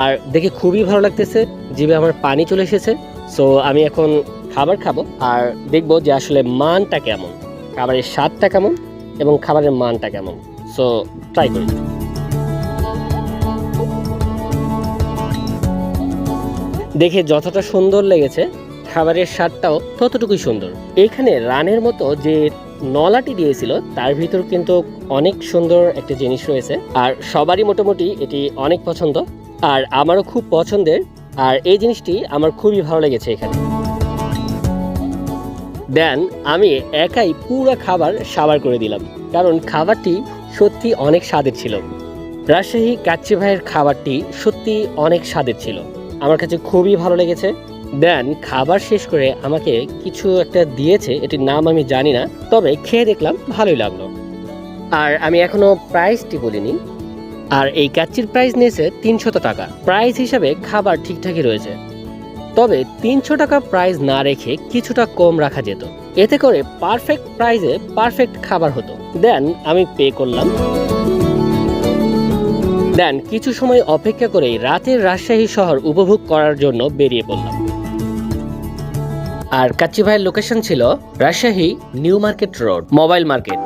আর দেখে খুবই ভালো লাগতেছে, জিভে আমার পানি চলে এসেছে। সো আমি এখন খাবার খাবো আর দেখবো যে আসলে মানটা কেমন, খাবারের স্বাদটা কেমন এবং খাবারের মানটা কেমন। সো ট্রাই করি। দেখে যতটা সুন্দর লেগেছে, খাবারের স্বাদটাও ততটুকুই সুন্দর। এখানে রানের মতো যে নলাটি দিয়েছিল তার ভিতর কিন্তু অনেক সুন্দর একটা জিনিস রয়েছে, আর সবারই মোটামুটি এটি অনেক পছন্দ, আর আমারও খুব পছন্দের। আর এই জিনিসটি আমার খুবই ভালো লেগেছে এখানে। দেন আমি একাই পুরো খাবার সাবার করে দিলাম, কারণ খাবারটি সত্যি অনেক স্বাদের ছিল। রাজশাহী কাচ্চি ভাইয়ের খাবারটি সত্যি অনেক স্বাদের ছিল, আমার কাছে খুবই ভালো লেগেছে। দেন খাবার শেষ করে আমাকে কিছু একটা দিয়েছে, এটির নাম আমি জানি না, তবে খেয়ে দেখলাম ভালোই লাগলো। আর আমি এখনো প্রাইসটি বলিনি। আর এই কাচ্চির প্রাইস নিয়েছে 300 টাকা। প্রাইস হিসাবে খাবার ঠিকঠাকই রয়েছে, তবে 300 টাকা প্রাইস না রেখে কিছুটা কম রাখা যেত, এতে করে পারফেক্ট প্রাইসে পারফেক্ট খাবার হতো। দেন আমি পে করলাম। দেন কিছু সময় অপেক্ষা করে রাতের রাজশাহী শহর উপভোগ করার জন্য বেরিয়ে পড়লাম। আর কাচ্চি ভাইয়ের লোকেশন ছিল Rajshahi new market road, mobile market.